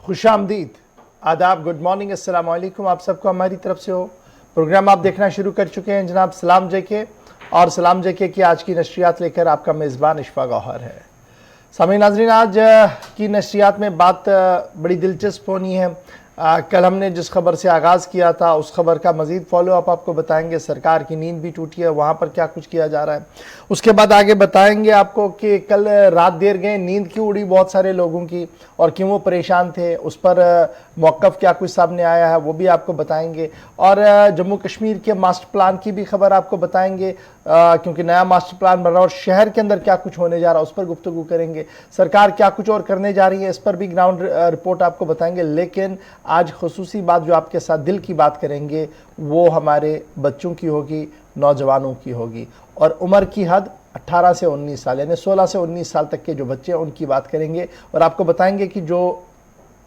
खुशामदीद, आदाब, good morning, अस्सलाम वालेकुम। आप सबको हमारी तरफ से हो। प्रोग्राम आप देखना शुरू कर चुके हैं जनाब सलाम जेके, और सलाम जेके की आज की नशरियात लेकर आपका मेज़बान इशफा गौहर है। सामीन नाज़रीन, आज की नशरियात में बात बड़ी दिलचस्प होनी है। कल हमने जिस खबर से आगाज़ किया था उस खबर का मज़ीद फॉलो अप आपको बताएंगे। सरकार की नींद भी टूटी है, वहाँ पर क्या कुछ किया जा रहा है। उसके बाद आगे बताएंगे आपको कि कल रात देर गए, नींद क्यों उड़ी बहुत सारे लोगों की और क्यों वो परेशान थे, उस पर मौक़िफ़ क्या कुछ सामने आया है वो भी आपको बताएंगे। और जम्मू कश्मीर के मास्टर प्लान की भी खबर आपको बताएंगे, क्योंकि नया मास्टर प्लान बन रहा है और शहर के अंदर क्या कुछ होने जा रहा है उस पर गुफ्तगू करेंगे। सरकार क्या कुछ और करने जा रही है इस पर भी ग्राउंड रिपोर्ट आपको बताएंगे। लेकिन आज खुसूसी बात जो आपके साथ दिल की बात करेंगे वो हमारे बच्चों की होगी, नौजवानों की होगी, और उम्र की हद 18 से 19 साल, यानी 16 से 19 साल तक के जो बच्चे हैं उनकी बात करेंगे। और आपको बताएंगे कि जो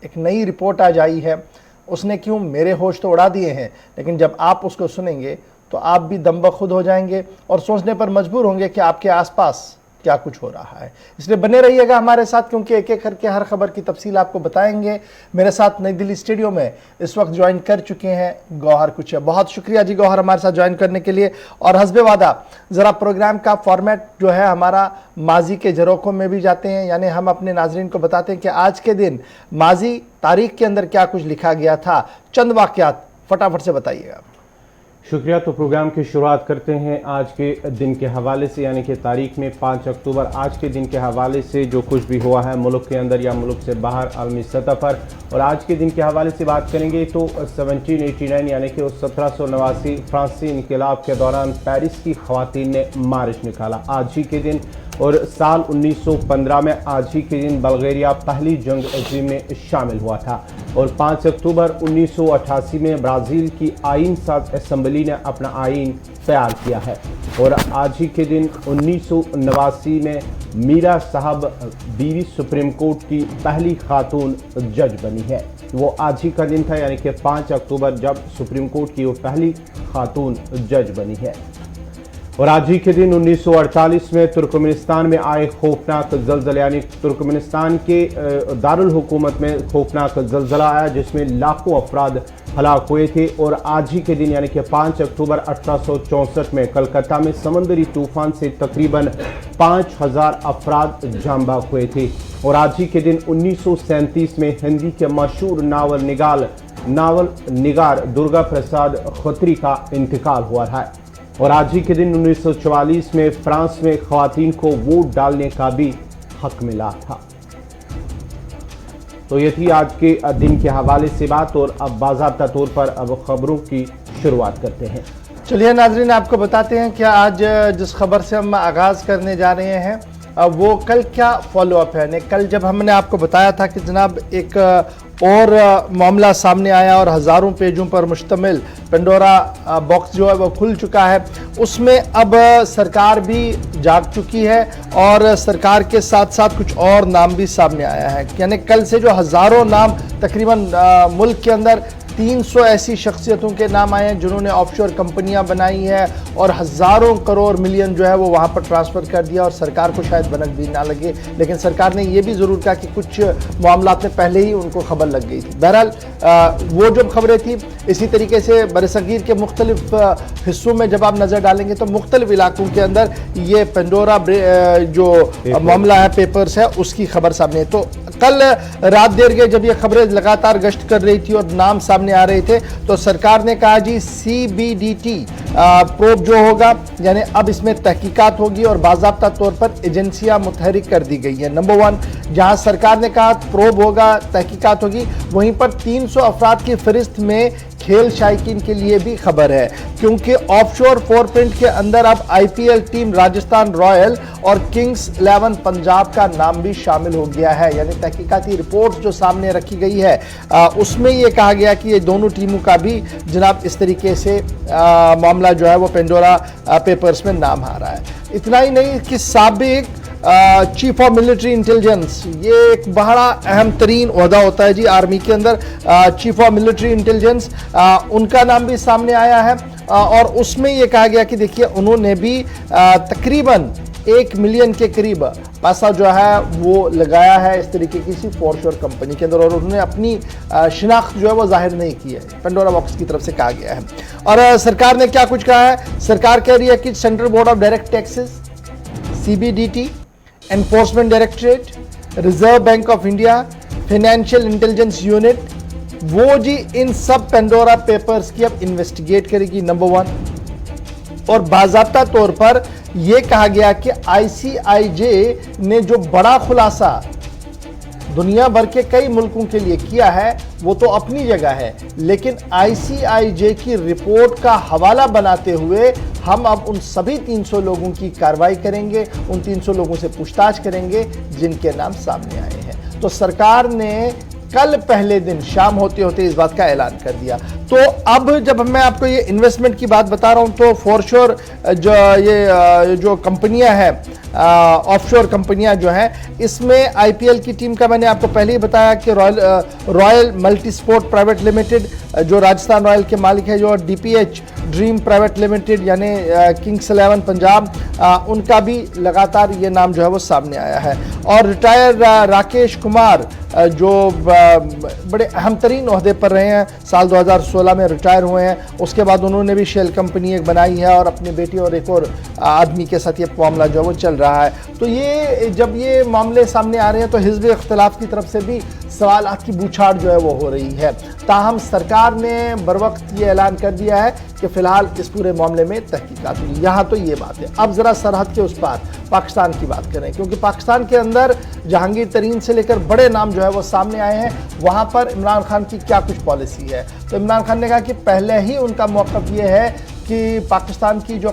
एक नई रिपोर्ट आज आई है उसने क्यों मेरे होश तो उड़ा दिए हैं, लेकिन जब आप उसको सुनेंगे तो आप भी दम बखुद हो जाएंगे और सोचने पर मजबूर होंगे कि आपके आसपास क्या कुछ हो रहा है। इसलिए बने रहिएगा हमारे साथ, क्योंकि एक एक करके हर खबर की तफसील आपको बताएंगे। मेरे साथ नई दिल्ली स्टूडियो में इस वक्त ज्वाइन कर चुके हैं गौहर कुछ। बहुत शुक्रिया जी गौहर हमारे साथ ज्वाइन करने के लिए। और हस्बे वादा ज़रा प्रोग्राम का फॉर्मेट जो है हमारा माजी के झरोखों में भी जाते हैं, यानी हम अपने नाजरीन को बताते हैं कि आज के दिन माजी तारीख के अंदर क्या कुछ लिखा गया था। चंद वाक़यात फटाफट से बताइएगा। शुक्रिया। तो प्रोग्राम की शुरुआत करते हैं आज के दिन के हवाले से, यानी कि तारीख में 5 अक्टूबर। आज के दिन के हवाले से जो कुछ भी हुआ है मुल्क के अंदर या मुल्क से बाहर आलमी सतह पर, और आज के दिन के हवाले से बात करेंगे तो 1789 यानी कि 1789 फ्रांसीसी इनकलाब के दौरान पेरिस की ख़वातीन ने मार्च निकाला आज ही के दिन। और साल 1915 में आज ही के दिन बल्गेरिया पहली जंग अज़ीम में शामिल हुआ था। और 5 अक्टूबर 1988 में ब्राज़ील की आइन साज असम्बली ने अपना आइन तैयार किया है। और आज ही के दिन 1989 में मीरा साहब बीवी सुप्रीम कोर्ट की पहली खातून जज बनी है। वो आज ही का दिन था, यानी कि 5 अक्टूबर जब सुप्रीम कोर्ट की वो पहली खातून जज बनी है। और आज ही के दिन 1948 में तुर्कमेनिस्तान में आए खौफनाक ज़लज़ला, यानी तुर्कमेनिस्तान के दारुल हुकूमत में खौफनाक ज़लज़ला आया जिसमें लाखों अफराद हलाक हुए थे। और आज ही के दिन यानी कि 5 अक्टूबर 1864 में कलकत्ता में समंदरी तूफान से तकरीबन 5000 अफराद जान बाग हुए थे। और आज ही के दिन 1937 में हिंदी के मशहूर नावल निगार दुर्गा प्रसाद खत्री का इंतकाल हुआ है। और आज ही के दिन 1944 में फ्रांस में ख़वातीन को वोट डालने का भी हक मिला था। तो ये थी आज के दिन के हवाले से बात, और अब बाज़ाब्ता तौर पर अब खबरों की शुरुआत करते हैं। चलिए नाजरीन, आपको बताते हैं कि आज जिस खबर से हम आगाज़ करने जा रहे हैं वो कल क्या फॉलो अप है। कल जब हमने आपको बताया था कि जनाब एक और मामला सामने आया और हज़ारों पेजों पर मुश्तमिल पेंडोरा बॉक्स जो है वो खुल चुका है, उसमें अब सरकार भी जाग चुकी है और सरकार के साथ साथ कुछ और नाम भी सामने आया है। यानी कल से जो हज़ारों नाम तकरीबन मुल्क के अंदर 300 ऐसी शख्सियतों के नाम आए हैं जिन्होंने ऑफशोर कंपनियां बनाई है और हज़ारों करोड़ मिलियन जो है वो वहाँ पर ट्रांसफ़र कर दिया। और सरकार को शायद भनक भी ना लगे, लेकिन सरकार ने ये भी ज़रूर कहा कि कुछ मामलात में पहले ही उनको खबर लग गई थी। बहरहाल वो जो खबरें थी, इसी तरीके से बरसगीर के मुख्तलिफ हिस्सों में जब आप नज़र डालेंगे तो मुख्तलिफ इलाकों के अंदर ये पेंडोरा जो मामला है, पेपर्स है, उसकी खबर सामने है। तो कल रात देर गए जब ये खबरें लगातार गश्त कर रही थी और नाम सामने आ रहे थे, तो सरकार ने कहा जी CBDT प्रोब जो होगा, यानी अब इसमें तहकीकात होगी और बाज़ाब्ता तौर पर एजेंसियां मुतहरिक कर दी गई है। नंबर 1, जहां सरकार ने कहा प्रोब होगा, तहकीकात होगी, वहीं पर 300 अफराद की फहरिस्त में खेल शायकीन के लिए भी खबर है, क्योंकि ऑफशोर फोरप्रिंट के अंदर अब IPL टीम राजस्थान रॉयल और किंग्स 11 पंजाब का नाम भी शामिल हो गया है। यानी तहकीकाती रिपोर्ट जो सामने रखी गई है उसमें ये कहा गया कि ये दोनों टीमों का भी जनाब इस तरीके से मामला जो है वो पेंडोरा पेपर्स में नाम आ रहा है। इतना ही नहीं कि साबिक चीफ ऑफ मिलिट्री इंटेलिजेंस, ये एक बड़ा अहम तरीन ओहदा होता है जी आर्मी के अंदर, चीफ ऑफ मिलिट्री इंटेलिजेंस, उनका नाम भी सामने आया है। और उसमें ये कहा गया कि देखिए उन्होंने भी तकरीबन 1 मिलियन के करीब पैसा जो है वो लगाया है इस तरीके की किसी फॉरश्योर कंपनी के अंदर, और उन्होंने अपनी शिनाख्त जो है वो जाहिर नहीं की है, पेंडोरा बॉक्स की तरफ से कहा गया है। और सरकार ने क्या कुछ कहा है? सरकार कह रही है कि central board of direct taxes, CBDT, enforcement directorate, reserve bank of India, financial intelligence unit, वो जी इन सब पेंडोरा पेपर्स की अब इन्वेस्टिगेट करेगी, नंबर 1। और बाज़ाब्ता तौर पर यह कहा गया कि ICIJ ने जो बड़ा खुलासा दुनिया भर के कई मुल्कों के लिए किया है वो तो अपनी जगह है, लेकिन ICIJ की रिपोर्ट का हवाला बनाते हुए हम अब उन सभी 300 लोगों की कार्रवाई करेंगे, उन 300 लोगों से पूछताछ करेंगे जिनके नाम सामने आए हैं। तो सरकार ने कल पहले दिन शाम होते होते इस बात का ऐलान कर दिया। तो अब जब मैं आपको ये इन्वेस्टमेंट की बात बता रहा हूं तो फॉर श्योर जो कंपनियां हैं, ऑफशोर कंपनियां जो हैं, इसमें IPL की टीम का मैंने आपको पहले ही बताया कि royal multi sport private limited जो राजस्थान रॉयल के मालिक है, जो DPH ड्रीम प्राइवेट लिमिटेड यानी किंग्स 11 पंजाब, उनका भी लगातार ये नाम जो है वो सामने आया है। और रिटायर राकेश कुमार जो बड़े अहम तरीन ओहदे पर रहे हैं, साल 2016 में रिटायर हुए हैं, उसके बाद उन्होंने भी शेल कंपनी एक बनाई है और अपनी बेटी और एक और आदमी के साथ ये मामला जो है वो चल रहा है। तो ये जब ये मामले सामने आ रहे हैं तो हिज़्ब इख्तिलाफ की तरफ से भी सवालात की बूछार जो है वो हो रही है। ताहम सरकार ने बर वक्त ये ऐलान कर दिया है कि फ़िलहाल इस पूरे मामले में तहकीकात हुई। यहाँ तो ये बात है। अब ज़रा सरहद के उस पार पाकिस्तान की बात करें, क्योंकि पाकिस्तान के अंदर जहांगीर तरीन से लेकर बड़े नाम जो है वो सामने आए हैं। वहाँ पर इमरान खान की क्या कुछ पॉलिसी है? तो इमरान खान ने कहा कि पहले ही उनका मौक़िफ़ ये है कि पाकिस्तान की जो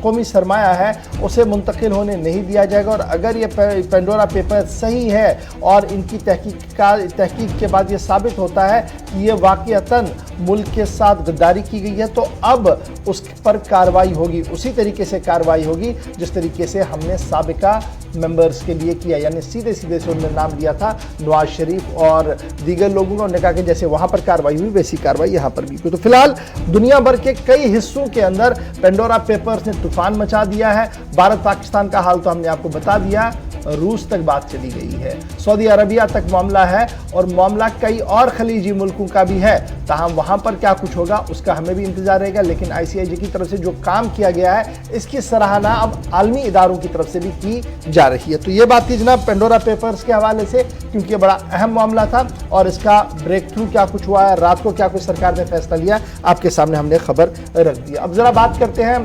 कौमी सरमाया है उसे मुंतकिल होने नहीं दिया जाएगा, और अगर ये पेंडोरा पेपर सही है और इनकी तहकीक के बाद ये साबित होता है कि ये वाक़ईतन मुल्क के साथ गद्दारी की गई है, तो अब उस पर कार्रवाई होगी, उसी तरीके से कार्रवाई होगी जिस तरीके से हमने साबिका मेंबर्स के लिए किया। यानी सीधे सीधे से उन्होंने नाम दिया था नवाज शरीफ और दीगर लोगों को, उन्होंने कहा कि जैसे वहाँ पर कार्रवाई हुई वैसी कार्रवाई यहाँ पर भी हुई। तो फिलहाल दुनिया भर के कई हिस्सों के अंदर पेंडोरा पेपर्स ने तूफान मचा दिया है। भारत पाकिस्तान का हाल तो हमने आपको बता दिया, रूस तक बात चली गई है, सऊदी अरबिया तक मामला है, और मामला कई और खलीजी मुल्कों का भी है। ताहम वहाँ पर क्या कुछ होगा उसका हमें भी इंतजार रहेगा, लेकिन ICIJ की तरफ से जो काम किया गया है इसकी सराहना अब आलमी इदारों की तरफ से भी की जा रही है। तो ये बात थी जनाब पेंडोरा पेपर्स के हवाले से, क्योंकि ये बड़ा अहम मामला था और इसका ब्रेक थ्रू क्या कुछ हुआ है, रात को क्या कुछ सरकार ने फैसला लिया, आपके सामने हमने खबर रख दी। अब जरा बात करते हैं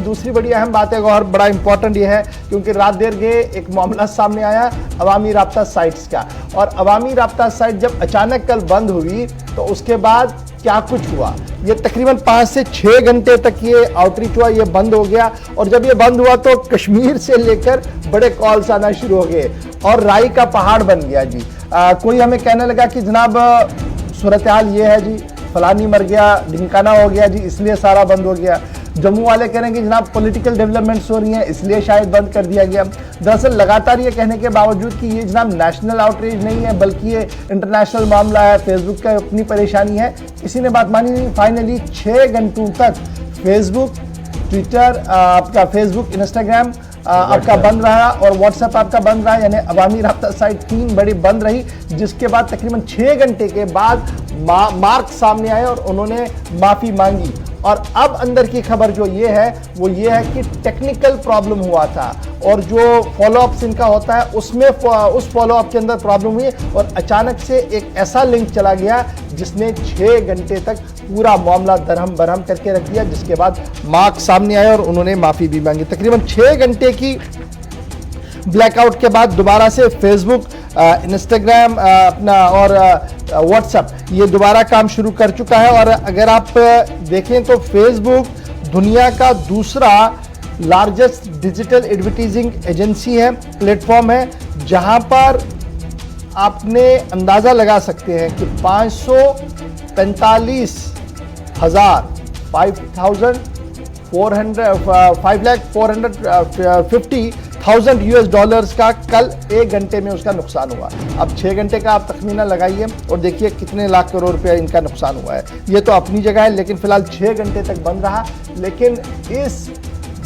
दूसरी बड़ी अहम बात है और बड़ा इंपॉर्टेंट ये है, क्योंकि रात देर गए एक मामला सामने आया अवामी राब्ता साइट्स का, और अवामी राब्ता साइट जब अचानक कल बंद हुई तो उसके बाद क्या कुछ हुआ। ये तकरीबन 5 से 6 घंटे तक ये आउटरीच हुआ, ये बंद हो गया, और जब ये बंद हुआ तो कश्मीर से लेकर बड़े कॉल्स आना शुरू हो गए और राई का पहाड़ बन गया जी। कोई हमें कहने लगा कि जनाब सूरत हाल ये है जी, फलानी मर गया, ढिंकाना हो गया जी, इसलिए सारा बंद हो गया। जम्मू वाले कह रहे हैं कि जनाब पॉलिटिकल डेवलपमेंट्स हो रही हैं इसलिए शायद बंद कर दिया गया। दरअसल लगातार ये कहने के बावजूद कि ये जनाब नेशनल आउटरीच नहीं है बल्कि ये इंटरनेशनल मामला है, फेसबुक का अपनी परेशानी है, किसी ने बात मानी नहीं। फाइनली 6 घंटों तक फेसबुक, ट्विटर, आपका फेसबुक, इंस्टाग्राम आपका बंद रहा और व्हाट्सएप आपका बंद रहा, यानी अवामी राब्ता साइट 3 बड़ी बंद रही, जिसके बाद तकरीबन 6 घंटे के बाद मार्क सामने आए और उन्होंने माफ़ी मांगी। और अब अंदर की खबर जो ये है वो ये है कि टेक्निकल प्रॉब्लम हुआ था और जो फॉलोअप्स इनका होता है उसमें उस फॉलोअप के अंदर प्रॉब्लम हुई और अचानक से एक ऐसा लिंक चला गया जिसने 6 घंटे तक पूरा मामला दरहम बरहम करके रख दिया, जिसके बाद मार्क सामने आए और उन्होंने माफ़ी भी मांगी। तकरीबन 6 घंटे की ब्लैकआउट के बाद दोबारा से फेसबुक, इंस्टाग्राम अपना और व्हाट्सएप ये दोबारा काम शुरू कर चुका है। और अगर आप देखें तो फेसबुक दुनिया का दूसरा लार्जेस्ट डिजिटल एडवर्टाइजिंग एजेंसी है, प्लेटफॉर्म है, जहां पर आपने अंदाज़ा लगा सकते हैं कि 545,450,000 US डॉलर्स का कल 1 घंटे में उसका नुकसान हुआ। अब 6 घंटे का आप तखमीना लगाइए और देखिए कितने लाख करोड़ रुपया इनका नुकसान हुआ है। ये तो अपनी जगह है, लेकिन फिलहाल 6 घंटे तक बंद रहा। लेकिन इस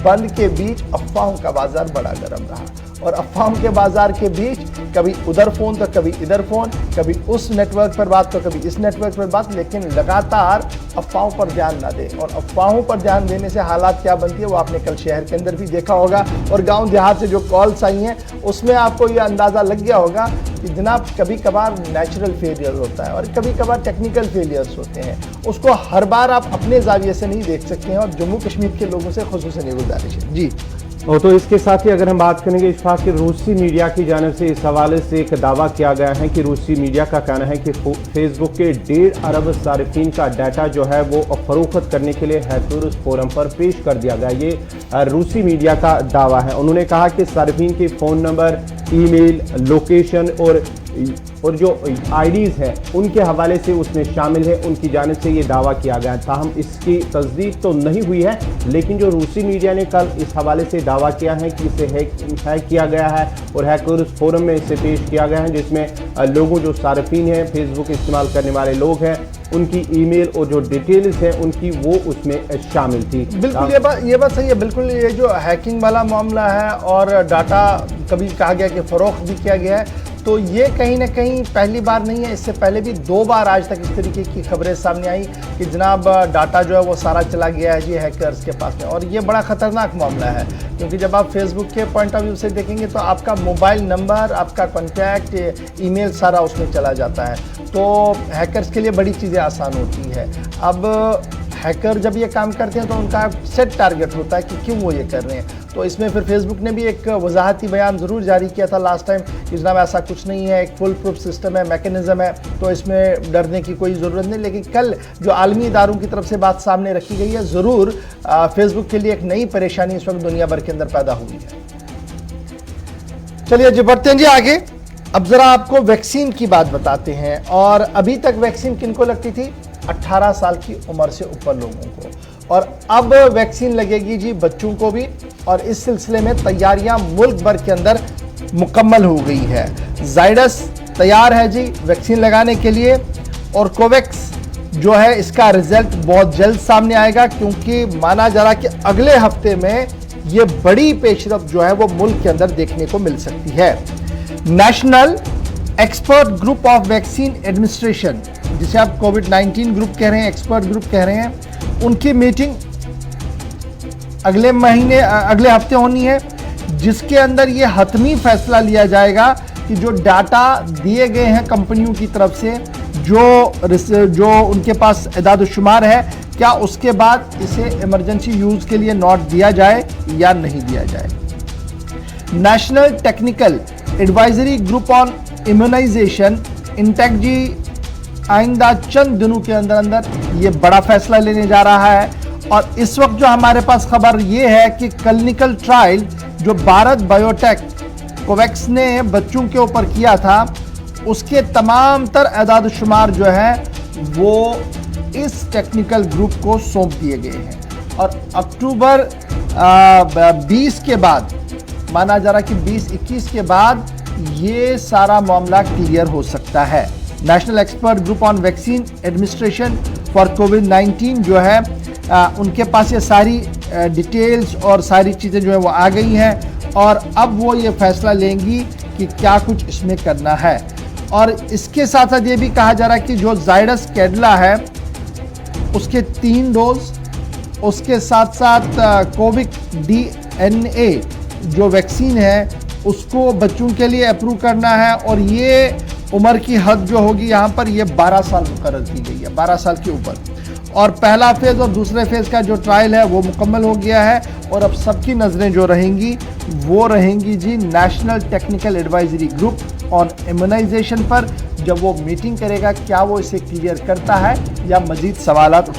बंद के बीच अफवाहों का बाजार बड़ा गर्म रहा और अफवाहों के बाजार के बीच कभी उधर फोन तो कभी इधर फोन, कभी उस नेटवर्क पर बात तो कभी इस नेटवर्क पर बात, लेकिन लगातार अफवाहों पर ध्यान ना दें। और अफवाहों पर ध्यान देने से हालात क्या बनती है वो आपने कल शहर के अंदर भी देखा होगा और गांव देहात से जो कॉल्स आई हैं उसमें आपको ये अंदाज़ा लग गया होगा कि जनाब कभी कभार नेचुरल फेलियर होता है और कभी कभार टेक्निकल फेलियर्स होते हैं। उसको हर बार आप अपने जाविये से नहीं देख सकते हैं और जम्मू कश्मीर के लोगों से खुसूसन ये गुजारिश है जी। और तो इसके साथ ही अगर हम बात करेंगे इशफाक की रूसी मीडिया की जानिब से इस हवाले से एक दावा किया गया है कि रूसी मीडिया का कहना है कि फेसबुक के 1.5 अरब सारिफीन का डाटा जो है वो फरोख्त करने के लिए हैकर्स फोरम पर पेश कर दिया गया। ये रूसी मीडिया का दावा है। उन्होंने कहा कि सारिफीन के फ़ोन नंबर, ईमेल, लोकेशन और जो आईडीज़ हैं उनके हवाले से उसमें शामिल है। उनकी जानिब से ये दावा किया गया था। हम इसकी तस्दीक तो नहीं हुई है, लेकिन जो रूसी मीडिया ने कल इस हवाले से दावा किया है कि इसे हैक किया गया है और हैकर्स फोरम में इसे पेश किया गया है, जिसमें लोगों जो सारिफीन हैं, फेसबुक इस्तेमाल करने वाले लोग हैं, उनकी ईमेल और जो डिटेल्स हैं उनकी वो उसमें शामिल थी। बिल्कुल ये बात सही है। बिल्कुल ये जो हैकिंग वाला मामला है और डाटा कभी कहा गया कि फ़रोख्त भी किया गया है, तो ये कहीं ना कहीं पहली बार नहीं है। इससे पहले भी 2 बार आज तक इस तरीके की खबरें सामने आई कि जनाब डाटा जो है वो सारा चला गया है जी हैकर्स के पास में। और ये बड़ा ख़तरनाक मामला है क्योंकि जब आप फेसबुक के पॉइंट ऑफ व्यू से देखेंगे तो आपका मोबाइल नंबर, आपका कॉन्टैक्ट, ईमेल सारा उसमें चला जाता है। तो हैकर्स के लिए बड़ी चीज़ें आसान होती है। अब हैकर जब ये काम करते हैं तो उनका सेट टारगेट होता है कि क्यों वो ये कर रहे हैं। तो इसमें फिर फेसबुक ने भी एक वजाहती बयान ज़रूर जारी किया था लास्ट टाइम कि जनाब ऐसा कुछ नहीं है, एक फुल प्रूफ सिस्टम है, मैकेनिज़्म है, तो इसमें डरने की कोई ज़रूरत नहीं। लेकिन कल जो आलमी इदारों की तरफ से बात सामने रखी गई है, ज़रूर फेसबुक के लिए एक नई परेशानी इस वक्त दुनिया भर के अंदर पैदा हुई है। चलिए जी बढ़ते हैं जी आगे। अब ज़रा आपको वैक्सीन की बात बताते हैं। और अभी तक वैक्सीन किनको लगती थी? 18 साल की उम्र से ऊपर लोगों को, और अब वैक्सीन लगेगी जी बच्चों को भी। और इस सिलसिले में तैयारियां मुल्क भर के अंदर मुकम्मल हो गई है। जायडस तैयार है जी वैक्सीन लगाने के लिए और कोवैक्स जो है इसका रिजल्ट बहुत जल्द सामने आएगा क्योंकि माना जा रहा कि अगले हफ्ते में ये बड़ी पेशरफ जो है वो मुल्क के अंदर देखने को मिल सकती है। National expert group of vaccine administration, जिसे आप कोविड-19 ग्रुप कह रहे हैं, एक्सपर्ट ग्रुप कह रहे हैं, उनकी मीटिंग अगले हफ्ते होनी है, जिसके अंदर ये हतमी फैसला लिया जाएगा कि जो डाटा दिए गए हैं कंपनियों की तरफ से, जो उनके पास इदाद-ओ-शुमार है, क्या उसके बाद इसे इमरजेंसी यूज़ के लिए नोट दिया जाए या नहीं दिया जाए। National technical advisory group on immunisation, इंटेक जी, आइंदा चंद दिनों के अंदर ये बड़ा फैसला लेने जा रहा है। और इस वक्त जो हमारे पास खबर ये है कि क्लिनिकल ट्रायल जो भारत बायोटेक कोवैक्स ने बच्चों के ऊपर किया था, उसके तमाम तर एदाद शुमार जो है वो इस टेक्निकल ग्रुप को सौंप दिए गए हैं। और अक्टूबर 20 के बाद, माना जा रहा कि 20-21 के बाद ये सारा मामला क्लियर हो सकता है। National expert group on vaccine administration for कोविड-19 जो है उनके पास ये सारी डिटेल्स और सारी चीज़ें जो है वो आ गई हैं और अब वो ये फैसला लेंगी कि क्या कुछ इसमें करना है। और इसके साथ साथ ये भी कहा जा रहा है कि जो जायडस कैडिला है उसके 3 डोज, उसके साथ साथ कोविड-DNA जो वैक्सीन है उसको बच्चों के लिए अप्रूव करना है। और ये उम्र की हद जो होगी यहाँ पर ये 12 साल मुकर्रर की गई है, 12 साल के ऊपर। और पहला फेज़ और दूसरे फेज़ का जो ट्रायल है वो मुकम्मल हो गया है और अब सबकी नज़रें जो रहेंगी वो रहेंगी जी national technical advisory group on immunisation पर। जब वो मीटिंग करेगा क्या वो इसे क्लियर करता है या मज़ीद सवालात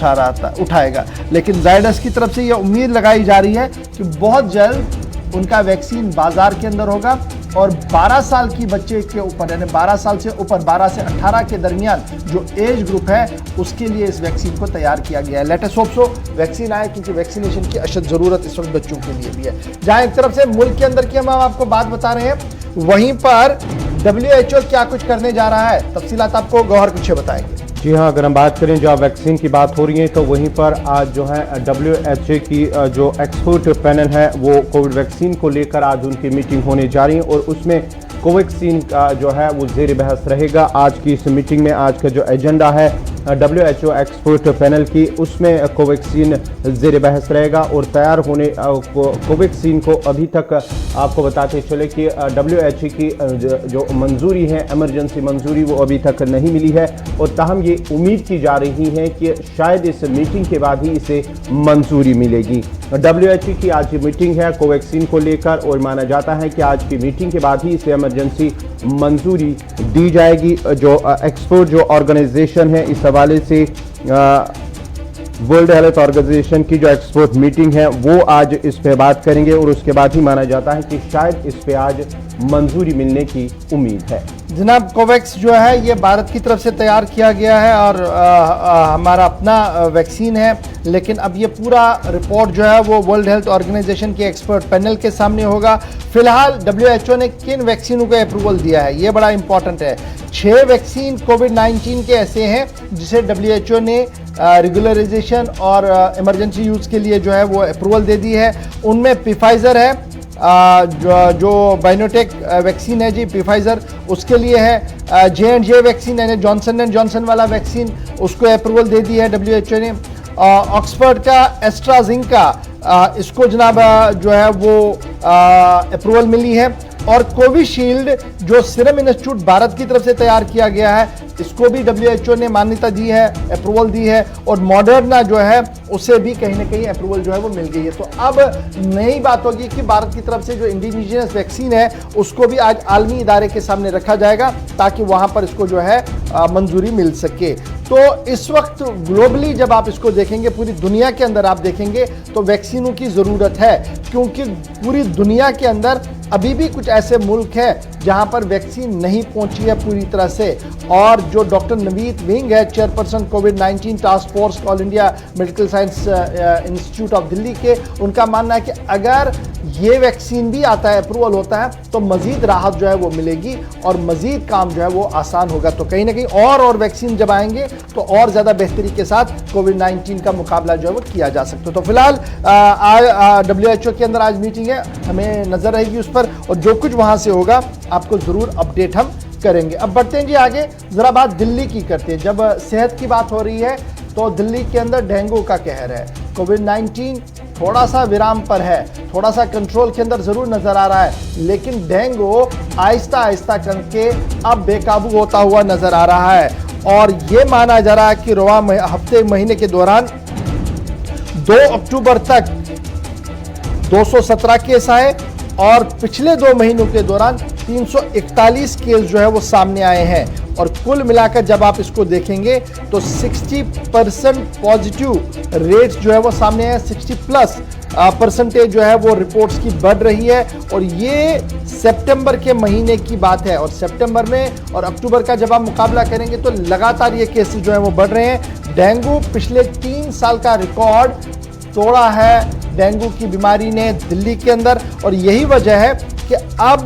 उठाएगा। लेकिन जायडस की तरफ से ये उम्मीद लगाई जा रही है कि बहुत जल्द उनका वैक्सीन बाज़ार के अंदर होगा और 12 साल की बच्चे के ऊपर, यानी 12 साल से ऊपर, 12 से 18 के दरमियान जो एज ग्रुप है उसके लिए इस वैक्सीन को तैयार किया गया है। लेटेस्ट होप सो वैक्सीन आए क्योंकि वैक्सीनेशन की अशद ज़रूरत इस वक्त बच्चों के लिए भी है। जहाँ एक तरफ से मुल्क के अंदर की हम आपको बात बता रहे हैं, वहीं पर WHO क्या कुछ करने जा रहा है, तफसीलात आपको गौहर पीछे बताएंगे। जी हाँ, अगर हम बात करें जो वैक्सीन की बात हो रही है तो वहीं पर आज जो है WHO की जो एक्सपर्ट पैनल है वो कोविड वैक्सीन को लेकर आज उनकी मीटिंग होने जा रही है और उसमें कोवैक्सीन का जो है वो जेर बहस रहेगा। आज की इस मीटिंग में आज का जो एजेंडा है WHO एक्सपर्ट पैनल की, उसमें कोवैक्सीन जेर बहस रहेगा और तैयार होने कोवैक्सीन को अभी तक आपको बताते चले कि WHO की जो मंजूरी है, इमरजेंसी मंजूरी, वो अभी तक नहीं मिली है और ताहम ये उम्मीद की जा रही है कि शायद इस मीटिंग के बाद ही इसे मंजूरी मिलेगी। WHO की आज की मीटिंग है कोवैक्सीन को लेकर और माना जाता है कि आज की मीटिंग के बाद ही इसे इमरजेंसी मंजूरी दी जाएगी। जो एक्सपर्ट जो ऑर्गेनाइजेशन है, इस हवाले से वर्ल्ड हेल्थ ऑर्गेनाइजेशन की जो एक्सपर्ट मीटिंग है वो आज इस पे बात करेंगे और उसके बाद ही माना जाता है कि शायद इस पे आज मंजूरी मिलने की उम्मीद है। जनाब, कोवैक्स जो है ये भारत की तरफ से तैयार किया गया है और हमारा अपना वैक्सीन है, लेकिन अब ये पूरा रिपोर्ट जो है वो वर्ल्ड हेल्थ ऑर्गेनाइजेशन के एक्सपर्ट पैनल के सामने होगा। फिलहाल WHO ने किन वैक्सीनों को अप्रूवल दिया है ये बड़ा इंपॉर्टेंट है। 6 वैक्सीन कोविड-19 के ऐसे हैं जिसे WHO ने रेगुलराइजेशन और इमरजेंसी यूज़ के लिए जो है वो अप्रूवल दे दी है। उनमें पिफाइजर है, जो बायोटेक वैक्सीन है जी, पिफाइजर उसके लिए है। J&J वैक्सीन यानी जॉनसन एंड जॉनसन वाला वैक्सीन, उसको अप्रूवल दे दी है WHO ने। ऑक्सफर्ड का एस्ट्राजेनेका, इसको जनाब जो है वो अप्रूवल मिली है। और कोविशील्ड जो सीरम इंस्टीट्यूट भारत की तरफ से तैयार किया गया है, इसको भी WHO ने मान्यता दी है, अप्रूवल दी है। और मॉडर्ना जो है उसे भी कहीं ना कहीं अप्रूवल जो है वो मिल गई है। तो अब नई बात होगी कि भारत की तरफ से जो इंडिजीनियस वैक्सीन है उसको भी आज आलमी इदारे के सामने रखा जाएगा ताकि वहां पर इसको जो है मंजूरी मिल सके। तो इस वक्त ग्लोबली जब आप इसको देखेंगे, पूरी दुनिया के अंदर आप देखेंगे तो वैक्सीनों की ज़रूरत है, क्योंकि पूरी दुनिया के अंदर अभी भी कुछ ऐसे मुल्क हैं जहां पर वैक्सीन नहीं पहुंची है पूरी तरह से। और जो डॉक्टर नवीद विंग है, chairperson covid task force all India medical science institute of Delhi के, उनका मानना है कि अगर ये वैक्सीन भी आता है, अप्रूवल होता है, तो मजीद राहत जो है वो मिलेगी और मजीद काम जो है वो आसान होगा। तो कहीं ना कहीं और वैक्सीन जब आएंगे तो और ज़्यादा बेहतरी के साथ कोविड-19 का मुकाबला जो है वो किया जा सकता है। तो फिलहाल WHO के अंदर आज मीटिंग है, हमें नज़र रहेगी उस पर और जो कुछ वहाँ से होगा आपको ज़रूर अपडेट हम करेंगे। अब बढ़ते हैं जी आगे, ज़रा बात दिल्ली की करते हैं। जब सेहत की बात हो रही है तो दिल्ली के अंदर डेंगू का कहर है। कोविड-19 थोड़ा सा विराम पर है, थोड़ा सा कंट्रोल के अंदर ज़रूर नज़र आ रहा है, लेकिन डेंगू आहिस्ता आहिस्ता करके अब बेकाबू होता हुआ नज़र आ रहा है। और ये माना जा रहा है कि रवा हफ्ते महीने के दौरान 2 अक्टूबर तक 217 केस आए और पिछले 2 महीनों के दौरान 341 केस जो है वो सामने आए हैं। और कुल मिलाकर जब आप इसको देखेंगे तो 60% पॉजिटिव रेट जो है वो सामने है, 60+ परसेंटेज जो है वो रिपोर्ट्स की बढ़ रही है। और ये सितंबर के महीने की बात है और सितंबर में और अक्टूबर का जब आप मुकाबला करेंगे तो लगातार ये केसेस जो है वो बढ़ रहे हैं। डेंगू पिछले 3 साल का रिकॉर्ड तोड़ा है डेंगू की बीमारी ने दिल्ली के अंदर। और यही वजह है कि अब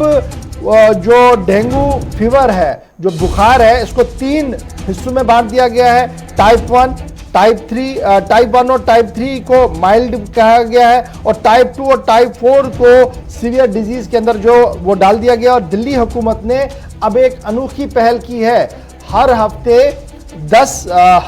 जो डेंगू फीवर है, जो बुखार है, इसको 3 हिस्सों में बांट दिया गया है। टाइप 1, टाइप 1 और टाइप 3 को माइल्ड कहा गया है और टाइप 2 और टाइप 4 को सीवियर डिजीज के अंदर जो वो डाल दिया गया। और दिल्ली हुकूमत ने अब एक अनोखी पहल की है, हर हफ्ते 10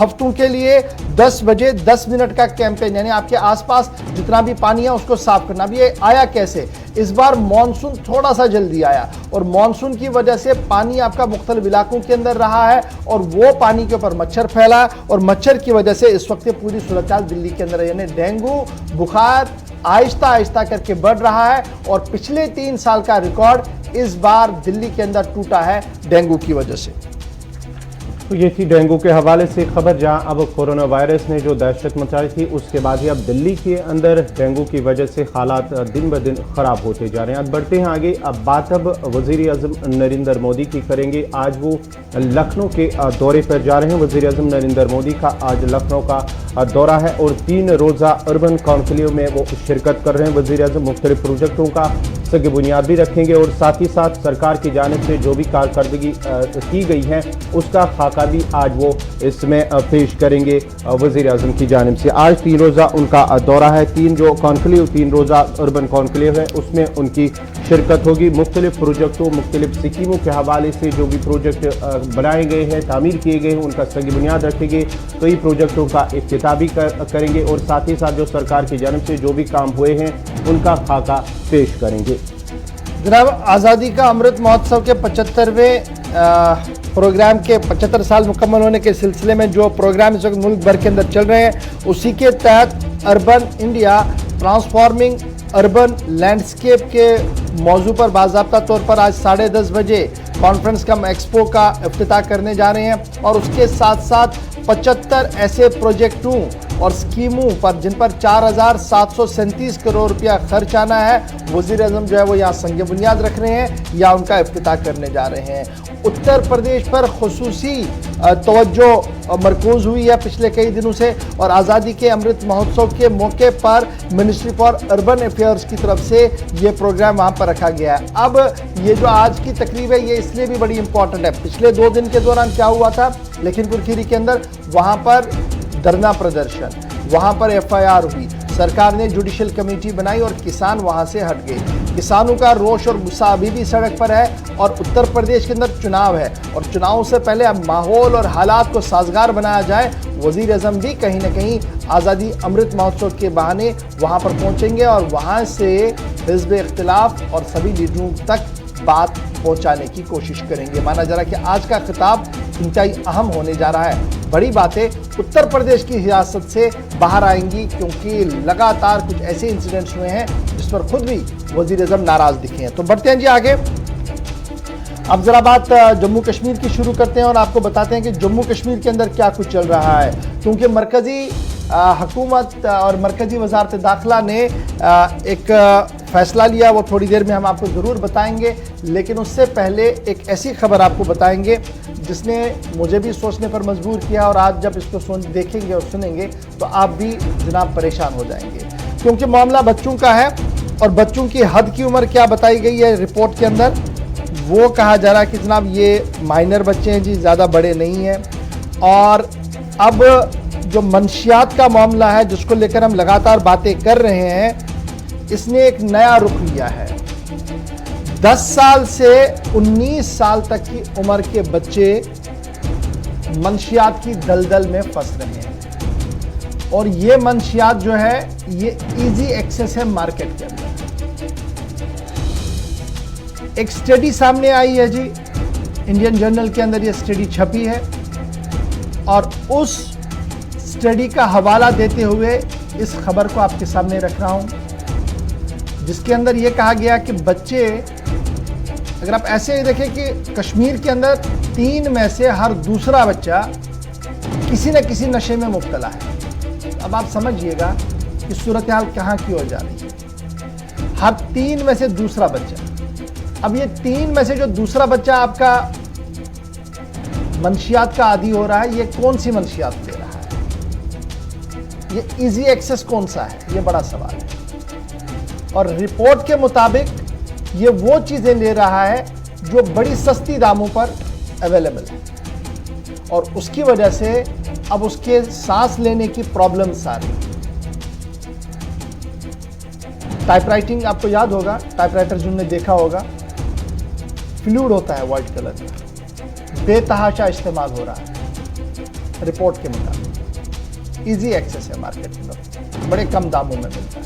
हफ्तों के लिए 10 बजे 10 मिनट का कैंपेन, यानी आपके आसपास जितना भी पानी है उसको साफ करना। अब ये आया कैसे? इस बार मॉनसून थोड़ा सा जल्दी आया और मॉनसून की वजह से पानी आपका मुख्तलिफ इलाकों के अंदर रहा है और वो पानी के ऊपर मच्छर फैला और मच्छर की वजह से इस वक्त पूरी सूरत हाल दिल्ली के अंदर है, यानी डेंगू बुखार आहिस्ता आहिस्ता करके बढ़ रहा है। और पिछले 3 साल का रिकॉर्ड इस बार दिल्ली के अंदर टूटा है डेंगू की वजह से। तो ये थी डेंगू के हवाले से खबर, जहां अब कोरोना वायरस ने जो दहशत मचाई थी उसके बाद ही अब दिल्ली के अंदर डेंगू की वजह से हालात दिन ब दिन ख़राब होते जा रहे हैं। अब बढ़ते हैं आगे। अब बात अब वज़ीर-ए-आज़म नरेंद्र मोदी की करेंगे। आज वो लखनऊ के दौरे पर जा रहे हैं। वज़ीर-ए-आज़म नरेंद्र मोदी का आज लखनऊ का दौरा है और 3 रोज़ा अर्बन कॉन्क्लेव में वो शिरकत कर रहे हैं। वज़ीर-ए-आज़म मुख्तलिफ प्रोजेक्टों का सग बुनियाद भी रखेंगे और साथ ही साथ सरकार की जानिब से जो भी कारकर्दगी की गई है उसका खाका खाका भी आज वो इसमें पेश करेंगे वज़ीर आज़म की जानिब से। आज 3 रोज़ा उनका दौरा है, 3 रोज़ा अर्बन कॉन्क्लेव है, उसमें उनकी शिरकत होगी। मुख्तलिफ प्रोजेक्टों, मुख्तलिफ स्कीमों के हवाले से जो भी प्रोजेक्ट बनाए गए हैं, तामीर किए गए हैं, उनका सगी बुनियाद रखेंगे। तो ये प्रोजेक्टों का इफ्तिताह भी करेंगे और साथ ही साथ जो सरकार की जानिब से जो भी काम हुए हैं उनका खाका पेश करेंगे। जनाब, आज़ादी का अमृत महोत्सव के 75वें प्रोग्राम के 75 साल मुकम्मल होने के सिलसिले में जो प्रोग्राम इस वक्त मुल्क भर के अंदर चल रहे हैं, उसी के तहत urban India transforming urban landscape के मौजू पर बाज़ाब्ता तौर पर आज 10:30 बजे कॉन्फ्रेंस कम एक्सपो का इफ्तिताह करने जा रहे हैं और उसके साथ साथ 75 ऐसे प्रोजेक्टों और स्कीमों पर जिन पर 4,737 करोड़ रुपया खर्च आना है, वज़ीर आज़म जो है वो यहाँ संग बुनियाद रख रहे हैं या उनका इफ्तिताह करने जा रहे हैं। उत्तर प्रदेश पर खुसूसी तवज्जो मरकूज़ हुई है पिछले कई दिनों से और आज़ादी के अमृत महोत्सव के मौके पर मिनिस्ट्री फॉर अर्बन अफेयर्स की तरफ से ये प्रोग्राम वहाँ पर रखा गया है। अब ये जो आज की तकरीब है ये इसलिए भी बड़ी इंपॉर्टेंट है। पिछले 2 दिन के दौरान क्या हुआ था लखीमपुर खीरी के अंदर, वहाँ पर धरना प्रदर्शन, वहाँ पर FIR हुई, सरकार ने जुडिशल कमेटी बनाई और किसान वहाँ से हट गए। किसानों का रोष और गुस्सा अभी भी सड़क पर है और उत्तर प्रदेश के अंदर चुनाव है और चुनाव से पहले अब माहौल और हालात को साजगार बनाया जाए। वज़ीर आज़म भी कहीं ना कहीं आज़ादी अमृत महोत्सव के बहाने वहाँ पर पहुँचेंगे और वहाँ से हिज़्ब इख्तिलाफ और सभी लीडरों तक बात पहुँचाने की कोशिश करेंगे। माना जा रहा है कि आज का खिताब इंतहाई अहम होने जा रहा है। बड़ी बातें उत्तर प्रदेश की सियासत से बाहर आएंगी क्योंकि लगातार कुछ ऐसे इंसिडेंट्स हुए हैं जिस पर खुद भी वज़ीर आज़म नाराज दिखे हैं। तो बढ़ते हैं जी आगे। अब जरा बात जम्मू कश्मीर की शुरू करते हैं और आपको बताते हैं कि जम्मू कश्मीर के अंदर क्या कुछ चल रहा है, क्योंकि मरकज़ी हुकूमत और मरकज़ी वज़ारत दाखिला ने एक फ़ैसला लिया, वो थोड़ी देर में हम आपको ज़रूर बताएंगे। लेकिन उससे पहले एक ऐसी खबर आपको बताएंगे जिसने मुझे भी सोचने पर मजबूर किया और आज जब इसको देखेंगे और सुनेंगे तो आप भी जनाब परेशान हो जाएंगे, क्योंकि मामला बच्चों का है और बच्चों की हद की उम्र क्या बताई गई है रिपोर्ट के अंदर। वो कहा जा रहा है कि जनाब ये माइनर बच्चे हैं जी, ज़्यादा बड़े नहीं हैं। और अब जो मंशियात का मामला है जिसको लेकर हम लगातार बातें कर रहे हैं, इसने एक नया रुख लिया है। 10 साल से 19 साल तक की उम्र के बच्चे मंशियात की दलदल में फंस रहे हैं और ये मंशियात जो है ये इजी एक्सेस है मार्केट के अंदर। एक स्टडी सामने आई है जी, इंडियन जर्नल के अंदर ये स्टडी छपी है और उस स्टडी का हवाला देते हुए इस खबर को आपके सामने रख रहा हूं, जिसके अंदर यह कहा गया कि बच्चे, अगर आप ऐसे ही देखें कि कश्मीर के अंदर 3 में से हर दूसरा बच्चा किसी न किसी नशे में मुब्तला है। अब आप समझिएगा कि सूरत हाल कहाँ की हो जा रही है। हर 3 में से दूसरा बच्चा, अब ये 3 में से जो दूसरा बच्चा आपका मंशियात का आदी हो रहा है, ये कौन सी मंशियात ले रहा है, ये इजी एक्सेस कौन सा है, ये बड़ा सवाल है। और रिपोर्ट के मुताबिक ये वो चीजें ले रहा है जो बड़ी सस्ती दामों पर अवेलेबल है और उसकी वजह से अब उसके सांस लेने की प्रॉब्लम्स आ रही। टाइपराइटिंग आपको याद होगा, टाइपराइटर जिन्होंने देखा होगा, फ्लूइड होता है वाइट कलर का, बेतहाशा इस्तेमाल हो रहा है रिपोर्ट के मुताबिक। इजी एक्सेस है मार्केट में, बड़े कम दामों में मिलता है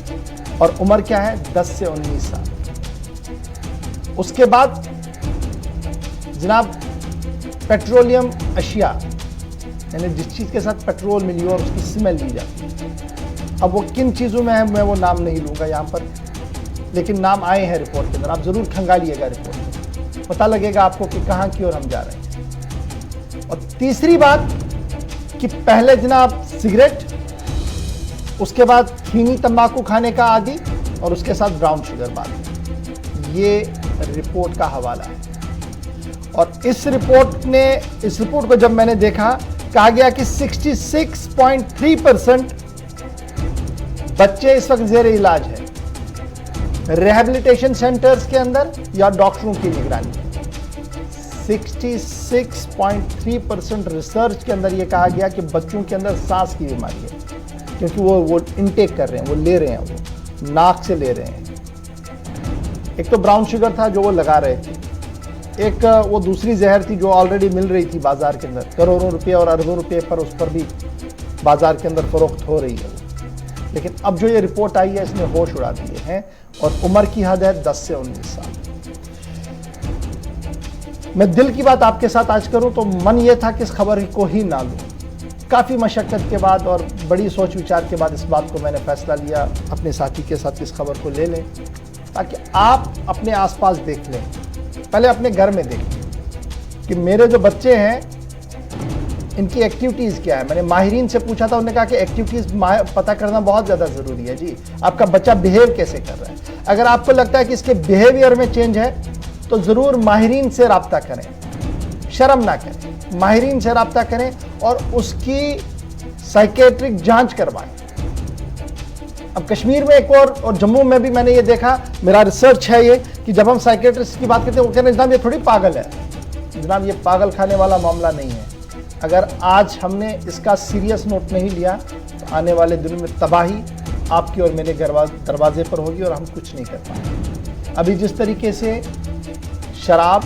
और उम्र क्या है 10 से 19 साल। उसके बाद जनाब पेट्रोलियम अशिया, यानी जिस चीज़ के साथ पेट्रोल मिली हो और उसकी स्मेल ली जाती है। अब वो किन चीज़ों में है मैं वो नाम नहीं लूँगा यहाँ पर, लेकिन नाम आए हैं रिपोर्ट के अंदर। आप ज़रूर खंगालिएगा रिपोर्ट में, पता लगेगा आपको कि कहाँ की ओर हम जा रहे हैं। और तीसरी बात कि पहले जनाब सिगरेट, उसके बाद फीनी तंबाकू खाने का आदी और उसके साथ ब्राउन शुगर बाद। ये रिपोर्ट का हवाला है और इस रिपोर्ट को जब मैंने देखा, कहा गया कि 66.3% बच्चे इस वक्त ज़ेर इलाज है रिहैबिलिटेशन सेंटर्स के अंदर या डॉक्टरों की निगरानी। 66.3% रिसर्च के अंदर ये कहा गया कि बच्चों के अंदर सांस की बीमारी है, क्योंकि वो इनटेक कर रहे हैं, वो ले रहे हैं, वो नाक से ले रहे हैं। एक तो ब्राउन शुगर था जो वो लगा रहे थे, एक वो दूसरी जहर थी जो ऑलरेडी मिल रही थी बाजार के अंदर, करोड़ों रुपए और अरबों रुपए पर उस पर भी बाजार के अंदर फरोख्त हो रही है। लेकिन अब जो ये रिपोर्ट आई है इसने होश उड़ा दिए हैं, और उम्र की हद है 10 से 19 साल। मैं दिल की बात आपके साथ आज करूं तो मन ये था कि इस खबर को ही ना लूं। काफ़ी मशक्क़त के बाद और बड़ी सोच विचार के बाद इस बात को मैंने फैसला लिया अपने साथी के साथ इस खबर को ले लें, ताकि आप अपने आसपास देख लें, पहले अपने घर में देखें कि मेरे जो बच्चे हैं इनकी एक्टिविटीज़ क्या है। मैंने माहिरीन से पूछा था, उन्होंने कहा कि एक्टिविटीज़ पता करना बहुत ज़्यादा ज़रूरी है जी। आपका बच्चा बिहेव कैसे कर रहा है, अगर आपको लगता है कि इसके बिहेवियर में चेंज है तो ज़रूर माहिरीन से रब्ता करें, शर्म ना करें, माहिरीन से रब्ता करें और उसकी साइकेट्रिक जांच करवाएं। अब कश्मीर में एक और जम्मू में भी मैंने ये देखा, मेरा रिसर्च है ये, कि जब हम साइकेट्रिस्ट की बात करते हैं वो कहते हैं जनाब ये थोड़ी पागल है। जनाब ये पागल खाने वाला मामला नहीं है। अगर आज हमने इसका सीरियस नोट नहीं लिया तो आने वाले दिनों में तबाही आपकी और मेरे दरवाजे पर होगी और हम कुछ नहीं कर पाएंगे। अभी जिस तरीके से शराब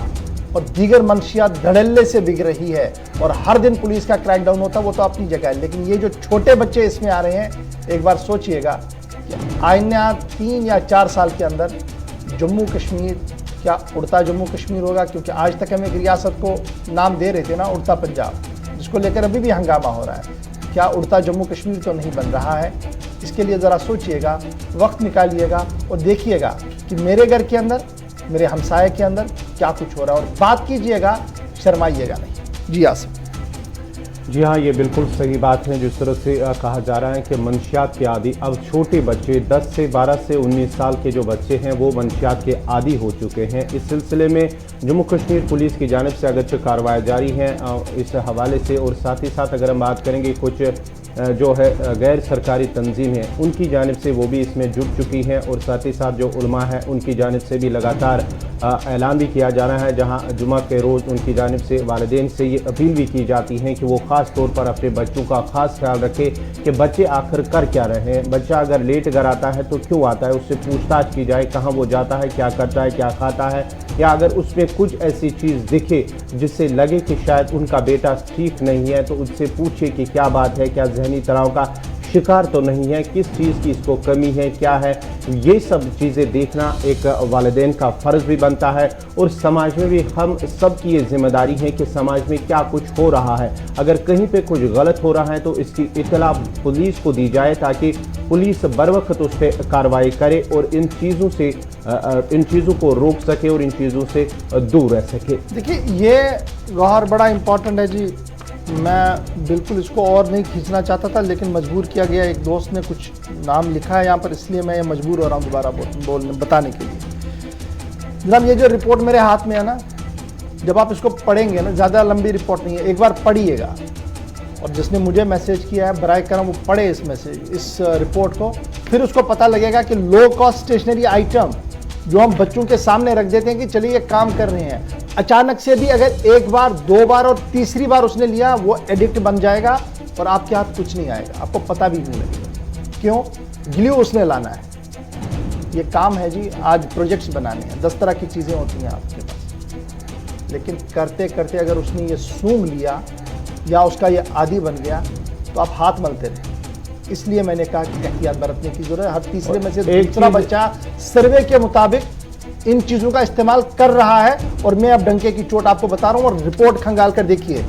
और दीगर मंशियात धड़ल्ले से बिक रही है और हर दिन पुलिस का क्रैकडाउन होता है, वो तो अपनी जगह है, लेकिन ये जो छोटे बच्चे इसमें आ रहे हैं, एक बार सोचिएगा कि आइंदा 3 या 4 साल के अंदर जम्मू कश्मीर क्या उड़ता जम्मू कश्मीर होगा। क्योंकि आज तक हम एक रियासत को नाम दे रहे थे ना, उड़ता पंजाब, जिसको लेकर अभी भी हंगामा हो रहा है। क्या उड़ता जम्मू कश्मीर तो नहीं बन रहा है? इसके लिए ज़रा सोचिएगा, वक्त निकालिएगा और देखिएगा कि मेरे घर के अंदर, मेरे हमसाये के अंदर क्या कुछ हो रहा है, और बात कीजिएगा, शर्माइएगा नहीं। जी आसिफ। जी हाँ, ये बिल्कुल सही बात है। जिस तरह से कहा जा रहा है कि मंशियात के आदी, अब छोटे बच्चे 10 से 12 से 19 साल के जो बच्चे हैं वो मंशियात के आदी हो चुके हैं। इस सिलसिले में जम्मू कश्मीर पुलिस की जानिब से अगरचे कार्रवाई जारी हैं इस हवाले से, और साथ ही साथ अगर हम बात करेंगे कुछ जो है गैर सरकारी तंजीम है उनकी जानिब से वो भी इसमें जुट चुकी हैं, और साथ ही साथ जो उलमा है उनकी जानिब से भी लगातार ऐलान भी किया जा रहा है, जहां जुमा के रोज़ उनकी जानिब से वालिदैन से ये अपील भी की जाती है कि वो ख़ास तौर पर अपने बच्चों का ख़ास ख्याल रखें कि बच्चे आखिर कर क्या रहे हैं। बच्चा अगर लेट घर आता है तो क्यों आता है, उससे पूछताछ की जाए, कहाँ वो जाता है, क्या करता है, क्या खाता है, या अगर उसमें कुछ ऐसी चीज़ दिखे जिससे लगे कि शायद उनका बेटा ठीक नहीं है तो उससे पूछे कि क्या बात है, क्या जहनी तनाव का शिकार तो नहीं है, किस चीज़ की इसको कमी है, क्या है। ये सब चीज़ें देखना एक वालिदैन का फ़र्ज़ भी बनता है, और समाज में भी हम सब की ये जिम्मेदारी है कि समाज में क्या कुछ हो रहा है, अगर कहीं पे कुछ गलत हो रहा है तो इसकी इत्तला पुलिस को दी जाए, ताकि पुलिस बर वक्त उस पर कार्रवाई करे और इन चीज़ों को रोक सके और इन चीज़ों से दूर रह सके। देखिए, ये गौहर बड़ा इम्पोर्टेंट है जी। मैं बिल्कुल इसको और नहीं खींचना चाहता था, लेकिन मजबूर किया गया। एक दोस्त ने कुछ नाम लिखा है यहाँ पर, इसलिए मैं ये मजबूर हो रहा हूँ दोबारा बताने के लिए। जनाब, ये जो रिपोर्ट मेरे हाथ में है ना, जब आप इसको पढ़ेंगे ना, ज़्यादा लंबी रिपोर्ट नहीं है, एक बार पढ़िएगा, और जिसने मुझे मैसेज किया है बराए करम वो पढ़े इस रिपोर्ट को, फिर उसको पता लगेगा कि लो कॉस्ट स्टेशनरी आइटम जो हम बच्चों के सामने रख देते हैं कि चलिए ये काम कर रहे हैं, अचानक से भी अगर एक बार, 2 बार और तीसरी बार उसने लिया, वो एडिक्ट बन जाएगा और आपके हाथ कुछ नहीं आएगा, आपको पता भी नहीं लगेगा। क्यों? ग्लू उसने लाना है। ये काम है जी, आज प्रोजेक्ट्स बनाने हैं, 10 तरह की चीज़ें होती हैं आपके पास, लेकिन करते करते अगर उसने ये सूंघ लिया या उसका ये आदी बन गया तो आप हाथ मलते रहे। इसलिए मैंने कहा कि एहतियात बरतने की जरूरत है। हर तीसरे में से दूसरा बच्चा सर्वे के मुताबिक इन चीज़ों का इस्तेमाल कर रहा है, और मैं अब डंके की चोट आपको बता रहा हूं, और रिपोर्ट खंगाल कर देखिए।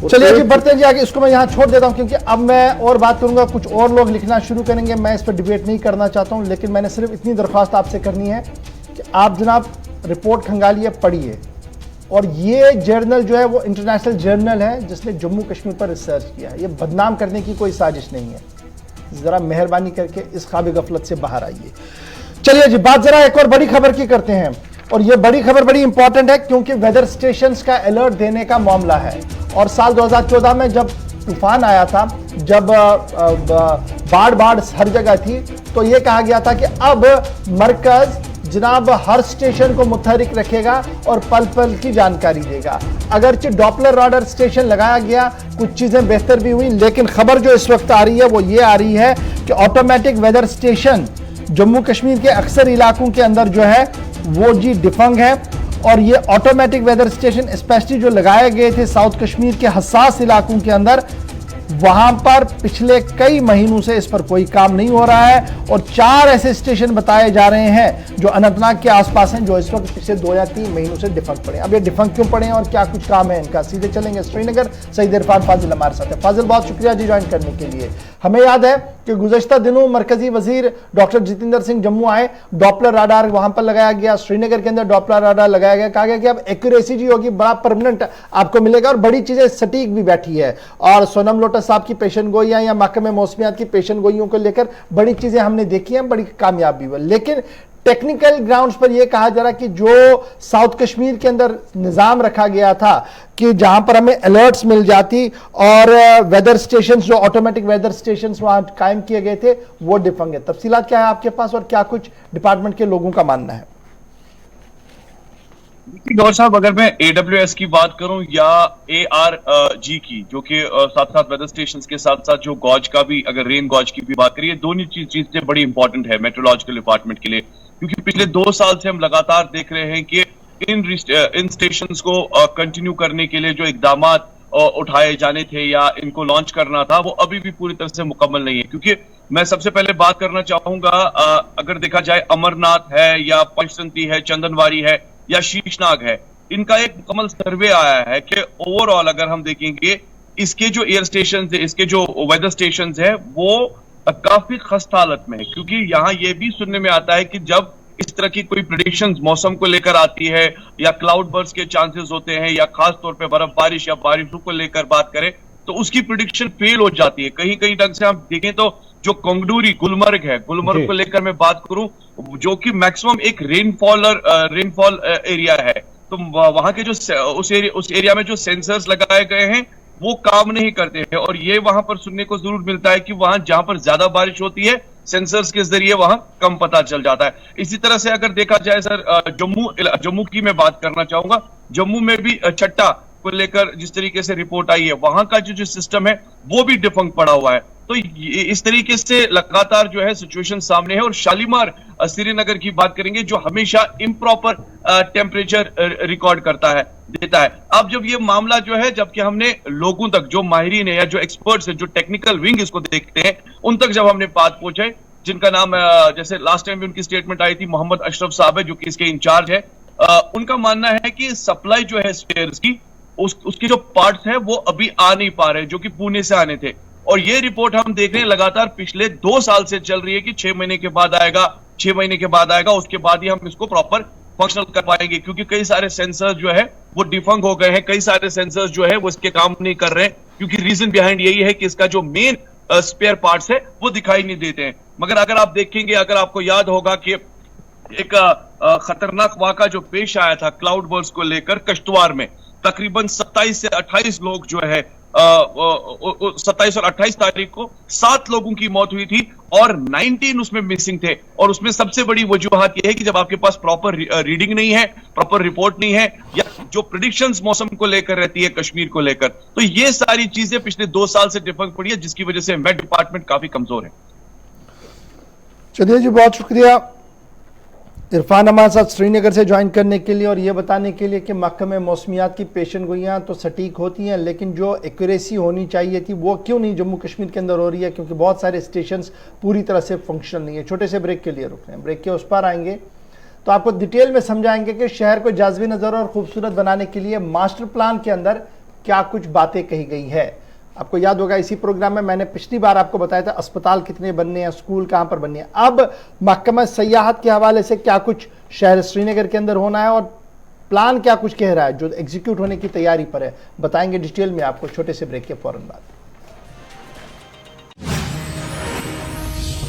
चलिए जी, बढ़ते जी आगे। इसको मैं यहाँ छोड़ देता हूं, क्योंकि अब मैं और बात करूंगा, कुछ और लोग लिखना शुरू करेंगे। मैं इस पर डिबेट नहीं करना चाहता हूं, लेकिन मैंने सिर्फ इतनी दरख्वास्त आपसे करनी है कि आप जनाब रिपोर्ट खंगालिए, पढ़िए, और ये जर्नल जो है वो इंटरनेशनल जर्नल है जिसने जम्मू कश्मीर पर रिसर्च किया है। ये बदनाम करने की कोई साजिश नहीं है। ज़रा मेहरबानी करके इस ख्वाब गफलत से बाहर आइए। चलिए जी, बात ज़रा एक और बड़ी खबर की करते हैं, और ये बड़ी खबर बड़ी इंपॉर्टेंट है, क्योंकि वेदर स्टेशंस का अलर्ट देने का मामला है। और साल 2014 में जब तूफान आया था, जब बाढ़ हर जगह थी, तो ये कहा गया था कि अब मरकज़ जनाब हर स्टेशन को मुतहरिक रखेगा और पल पल की जानकारी देगा। अगरचे डॉपलर राडार स्टेशन लगाया गया, कुछ चीजें बेहतर भी हुई, लेकिन खबर जो इस वक्त आ रही है वो ये आ रही है कि automatic weather station Jammu Kashmir के अक्सर इलाकों के अंदर जो है वो जी डिफंग है। और ये ऑटोमेटिक वेदर स्टेशन स्पेशली जो लगाए गए थे साउथ कश्मीर के हसास इलाकों के अंदर, वहां पर पिछले कई महीनों से इस पर कोई काम नहीं हो रहा है। और 4 ऐसे स्टेशन बताए जा रहे हैं जो अनंतनाग के आसपास हैं, जो इस वक्त पिछले 2 या 3 महीनों से डिफंक पड़े। अब ये डिफंक क्यों पड़े हैं और क्या कुछ काम है इनका, सीधे चलेंगे श्रीनगर। सईद इरफान फाजिल हमारे साथ है। फाजिल, बहुत शुक्रिया जी ज्वाइन करने के लिए। हमें याद है कि गुज़श्ता दिनों मरकजी वजीर डॉक्टर जितेंद्र सिंह जम्मू आए, डॉपलर राडार वहां पर लगाया गया, श्रीनगर के अंदर डॉपलर राडार लगाया गया, कहा गया कि अब एक्यूरेसी जी होगी, बड़ा परमानेंट आपको मिलेगा और बड़ी चीजें सटीक भी बैठी है। और सोनम लोटस साहब की पेशन गोइयां या महकमे मौसमियात की पेशन गोइयों को लेकर बड़ी चीजें हमने देखी हैं, बड़ी कामयाब भी हुई। लेकिन टेक्निकल ग्राउंड्स पर यह कहा जा रहा है कि जो साउथ कश्मीर के अंदर निजाम रखा गया था कि जहां पर हमें अलर्ट्स मिल जाती और वेदर स्टेशंस, जो ऑटोमेटिक वेदर स्टेशंस वहां कायम किए गए थे, वो डिफंग है। तफसीलात क्या है आपके पास और क्या कुछ डिपार्टमेंट के लोगों का मानना है? गौर साहब, अगर मैं AWS की बात करूं या ARG की, जो कि साथ साथ वेदर स्टेशन के साथ साथ जो गॉज का भी, अगर रेन गॉज की भी बात करिए, दोनों चीजें बड़ी इंपॉर्टेंट है मेट्रोलॉजिकल डिपार्टमेंट के लिए, क्योंकि पिछले 2 साल से हम लगातार देख रहे हैं कि इन स्टेशंस को कंटिन्यू करने के लिए जो इकदाम उठाए जाने थे या इनको लॉन्च करना था, वो अभी भी पूरी तरह से मुकम्मल नहीं है। क्योंकि मैं सबसे पहले बात करना चाहूंगा, अगर देखा जाए अमरनाथ है या पंचतंती है, चंदनवारी है या शीशनाग है, इनका एक मुकम्मल सर्वे आया है कि ओवरऑल अगर हम देखेंगे इसके जो एयर स्टेशन है, इसके जो वेदर स्टेशन है, वो काफी खस्ता हालत में है। क्योंकि यहाँ ये भी सुनने में आता है कि जब इस तरह की कोई प्रेडिक्शंस मौसम को लेकर आती है या क्लाउड बर्स्ट के चांसेस होते हैं या खास तौर पे बर्फबारिश या बारिशों को लेकर बात करें, तो उसकी प्रेडिक्शन फेल हो जाती है। कहीं कहीं ढंग से हम देखें तो जो कोंगडूरी गुलमर्ग है, गुलमर्ग को लेकर मैं बात करूं, जो कि मैक्सिमम एक रेनफॉल एरिया है, तो वहां के जो उस एरिया में जो सेंसर्स लगाए गए हैं वो काम नहीं करते हैं। और ये वहां पर सुनने को जरूर मिलता है कि वहां जहां पर ज्यादा बारिश होती है, सेंसर्स के जरिए वहां कम पता चल जाता है। इसी तरह से अगर देखा जाए सर, जम्मू की मैं बात करना चाहूंगा, जम्मू में भी छट्टा को लेकर जिस तरीके से रिपोर्ट आई है, वहां का जो सिस्टम है वो भी डिफंक्ट पड़ा हुआ है। तो इस तरीके से लगातार जो है सिचुएशन सामने है। और शालीमार श्रीनगर की बात करेंगे, जो हमेशा इम्प्रॉपर टेम्परेचर रिकॉर्ड देता है। अब जब ये मामला जो है, जबकि हमने लोगों तक, जो माहिरीन है या जो एक्सपर्ट्स है, जो टेक्निकल विंग इसको देखते हैं, उन तक जब हमने बात पहुंचाई, जिनका नाम जैसे लास्ट टाइम भी उनकी स्टेटमेंट आई थी, मोहम्मद अशरफ साहब है जो कि इसके इंचार्ज है, उनका मानना है कि सप्लाई जो है स्पेयर्स की, उसके जो पार्ट्स हैं वो अभी आ नहीं पा रहे, जो कि पुणे से आने थे। और ये रिपोर्ट हम देख रहे हैं लगातार पिछले 2 साल से चल रही है कि 6 महीने के बाद आएगा, 6 महीने के बाद आएगा, उसके बाद ही हम इसको प्रॉपर फंक्शनल कर पाएंगे। क्योंकि कई सारे सेंसर्स जो है वो डिफंक हो गए हैं, कई सारे सेंसर्स जो है वो इसके काम नहीं कर रहे हैं, क्योंकि रीजन बिहाइंड यही है कि इसका जो मेन स्पेयर पार्ट्स है वो दिखाई नहीं देते हैं। मगर अगर आप देखेंगे, अगर आपको याद होगा कि एक खतरनाक वाक़ा जो पेश आया था क्लाउड बर्स्ट को लेकर किश्तवाड़ में, तकरीबन 27 से 28 लोग जो है 27 और 28 तारीख को 7 लोगों की मौत हुई थी और 19 उसमें मिसिंग थे। और उसमें सबसे बड़ी वजूहत यह है कि जब आपके पास प्रॉपर रीडिंग नहीं है, प्रॉपर रिपोर्ट नहीं है, या जो प्रेडिक्शंस मौसम को लेकर रहती है कश्मीर को लेकर, तो ये सारी चीजें पिछले 2 साल से डिफंक पड़ी है, जिसकी वजह से मेट डिपार्टमेंट काफी कमजोर है। चलिए जी, बहुत शुक्रिया इरफान हमारे साथ श्रीनगर से ज्वाइन करने के लिए और ये बताने के लिए कि महकमे मौसमियात की पेशन गोइयाँ तो सटीक होती हैं, लेकिन जो एक्यूरेसी होनी चाहिए थी वो क्यों नहीं जम्मू कश्मीर के अंदर हो रही है, क्योंकि बहुत सारे स्टेशंस पूरी तरह से फंक्शनल नहीं है। छोटे से ब्रेक के लिए रुक रहे हैं, ब्रेक के उस पार आएंगे तो आपको डिटेल में समझाएंगे कि शहर को जाज़बी नज़र और खूबसूरत बनाने के लिए मास्टर प्लान के अंदर क्या कुछ बातें कही गई है। आपको याद होगा इसी प्रोग्राम में मैंने पिछली बार आपको बताया था अस्पताल कितने बनने हैं, स्कूल कहां पर बनने हैं। अब महकमा सयाहत के हवाले से क्या कुछ शहर श्रीनगर के अंदर होना है और प्लान क्या कुछ कह रहा है जो एग्जीक्यूट होने की तैयारी पर है, बताएंगे डिटेल में आपको छोटे से ब्रेक के फौरन बाद।